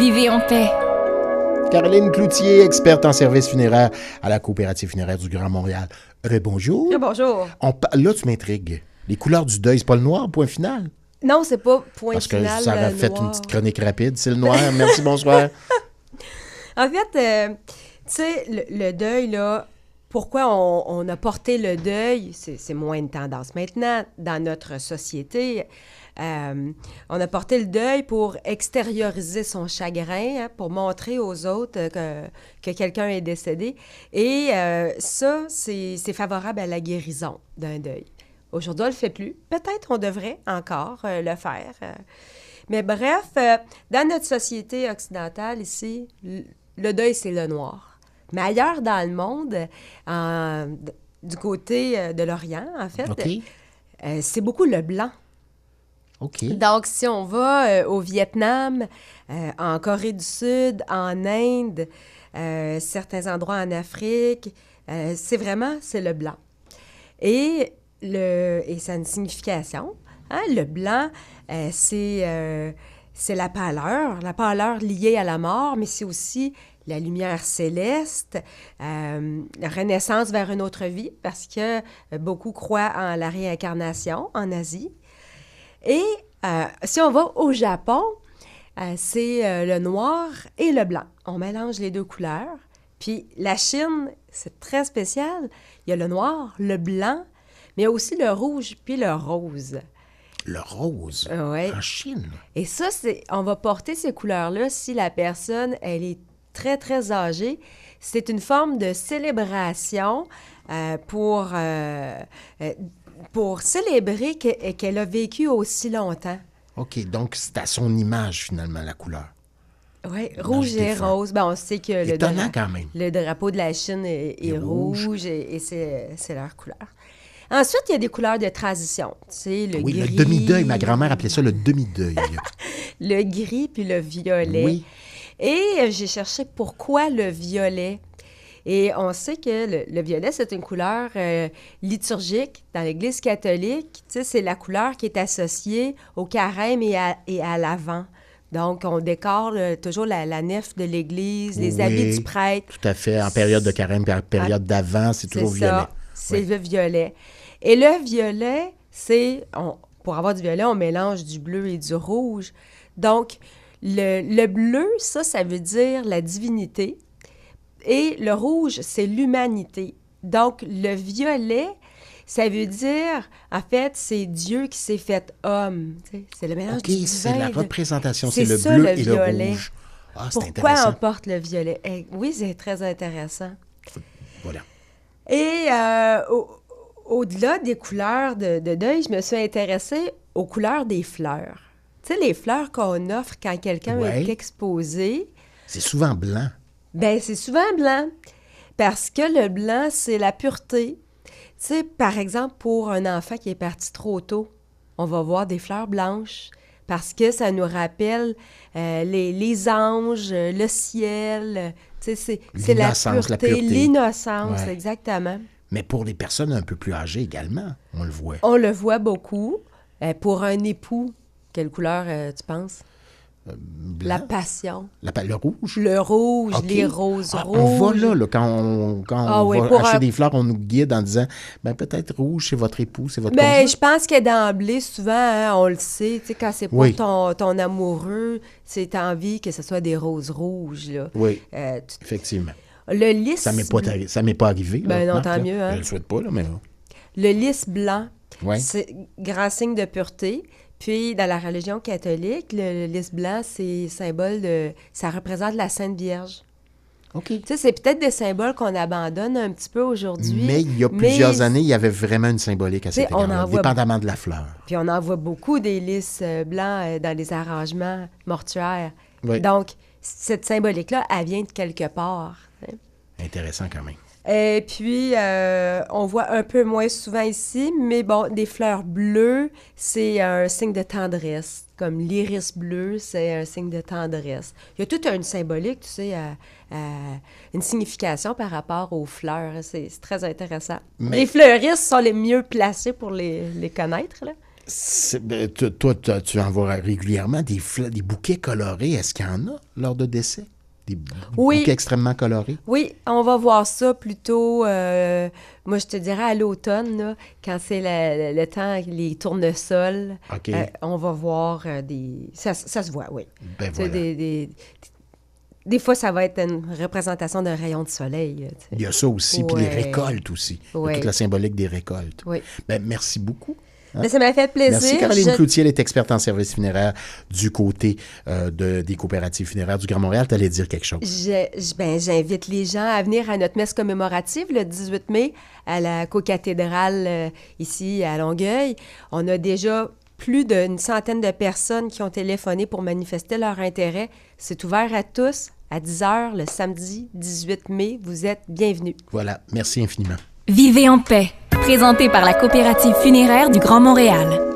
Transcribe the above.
Vivez en paix. Caroline Cloutier, experte en services funéraires à la Coopérative funéraire du Grand Montréal. Bonjour. Bonjour. Là, tu m'intrigues. Les couleurs du deuil, c'est pas le noir, point final? Non, c'est pas point Parce final. Parce que ça aurait fait noir. une petite chronique rapide. C'est le noir. Merci, bonsoir. En fait, tu sais, le deuil, là, pourquoi on a porté le deuil, c'est moins une tendance maintenant dans notre société. On a porté le deuil pour extérioriser son chagrin, pour montrer aux autres que quelqu'un est décédé. Et ça, c'est favorable à la guérison d'un deuil. Aujourd'hui, on ne le fait plus. Peut-être on devrait encore le faire. Mais bref, dans notre société occidentale ici, le deuil, c'est le noir. Mais ailleurs dans le monde, du côté de l'Orient, en fait, OK. C'est beaucoup le blanc. OK. Donc, si on va au Vietnam, en Corée du Sud, en Inde, certains endroits en Afrique, c'est le blanc. Et ça a une signification. Hein? Le blanc, c'est la pâleur liée à la mort, mais c'est aussi la lumière céleste, la renaissance vers une autre vie, parce que beaucoup croient en la réincarnation en Asie. Et si on va au Japon, c'est le noir et le blanc. On mélange les deux couleurs. Puis la Chine, c'est très spécial. Il y a le noir, le blanc, mais il y a aussi le rouge puis le rose. Le rose? Ouais. En Chine? Et ça, on va porter ces couleurs-là si la personne, elle est très, très âgée. C'est une forme de célébration pour célébrer qu'elle a vécu aussi longtemps. OK, donc c'est à son image, finalement, la couleur. Oui, rouge et rose. Ben, on sait que Étonnant quand même. Le drapeau de la Chine est rouge et c'est leur couleur. Ensuite, il y a des couleurs de transition. Tu sais, le gris. Le demi-deuil. Ma grand-mère appelait ça le demi-deuil. Le gris puis le violet. Oui. Et j'ai cherché pourquoi le violet. Et on sait que le violet, c'est une couleur liturgique dans l'Église catholique. Tu sais, c'est la couleur qui est associée au carême et à l'Avent. Donc, on décore toujours la nef de l'Église, les habits du prêtre. Tout à fait. En période de carême, en période d'Avent, c'est toujours violet. C'est le violet. Et le violet, pour avoir du violet, on mélange du bleu et du rouge. Donc, le bleu, ça veut dire la divinité. Et le rouge, c'est l'humanité. Donc, le violet, ça veut dire, en fait, c'est Dieu qui s'est fait homme. C'est le mélange du divin. OK, c'est la représentation. C'est le ça, bleu le et violet. le rouge. Ah, c'est Pourquoi intéressant. on porte le violet? Oui, c'est très intéressant. Voilà. Et au-delà des couleurs de deuil, je me suis intéressée aux couleurs des fleurs. Tu sais, les fleurs qu'on offre quand quelqu'un est exposé. C'est souvent blanc. Bien, c'est souvent blanc. Parce que le blanc, c'est la pureté. Tu sais, par exemple, pour un enfant qui est parti trop tôt, on va voir des fleurs blanches parce que ça nous rappelle les anges, le ciel. Tu sais, c'est la pureté, l'innocence, exactement. Mais pour les personnes un peu plus âgées également, on le voit. On le voit beaucoup. Pour un époux, quelle couleur tu penses? Blanc. La passion. Le rouge? Le rouge, Okay. les roses rouges. On va là quand on va acheter des fleurs, on nous guide en disant, peut-être rouge, c'est votre époux, c'est votre conjoint. Je pense que d'emblée, souvent, hein, on le sait, tu sais, quand c'est pour ton amoureux, c'est envie que ce soit des roses rouges, là. Oui, effectivement. Le lys... Ça m'est pas arrivé. Ben là, non, tant mieux, hein. Je le souhaite pas, là, mais... Le lys blanc, c'est grand signe de pureté. Puis, dans la religion catholique, le lys blanc, c'est symbole ça représente la Sainte Vierge. OK. Tu sais, c'est peut-être des symboles qu'on abandonne un petit peu aujourd'hui. Mais il y a plusieurs années, il y avait vraiment une symbolique à cet égard, dépendamment de la fleur. Puis, on en voit beaucoup des lys blancs dans les arrangements mortuaires. Oui. Donc, cette symbolique-là, elle vient de quelque part. Hein. Intéressant quand même. Et puis, on voit un peu moins souvent ici, mais bon, des fleurs bleues, c'est un signe de tendresse. Comme l'iris bleu, c'est un signe de tendresse. Il y a toute une symbolique, tu sais, une signification par rapport aux fleurs. C'est très intéressant. Les fleuristes sont les mieux placés pour les connaître, là. Toi, tu en vois régulièrement des bouquets colorés. Est-ce qu'il y en a lors de décès? Des Oui, bouquets extrêmement colorés? oui, on va voir ça plutôt, moi je te dirais à l'automne, là, quand c'est le temps, les tournesols, OK. on va voir des... Ça se voit, oui. Ben Tu sais, voilà. des fois, ça va être une représentation d'un rayon de soleil. Tu sais. Il y a ça aussi, puis les Ouais, récoltes aussi. Il y a ouais, toute la symbolique des récoltes. oui. Ben, merci beaucoup. Hein? Mais ça m'a fait plaisir. Merci, Caroline Cloutier. Elle est experte en services funéraires du côté des coopératives funéraires du Grand Montréal. Tu allais dire quelque chose. J'invite les gens à venir à notre messe commémorative le 18 mai à la cocathédrale ici à Longueuil. On a déjà plus d'une centaine de personnes qui ont téléphoné pour manifester leur intérêt. C'est ouvert à tous à 10h le samedi 18 mai. Vous êtes bienvenus. Voilà. Merci infiniment. Vivez en paix, présenté par la coopérative funéraire du Grand Montréal.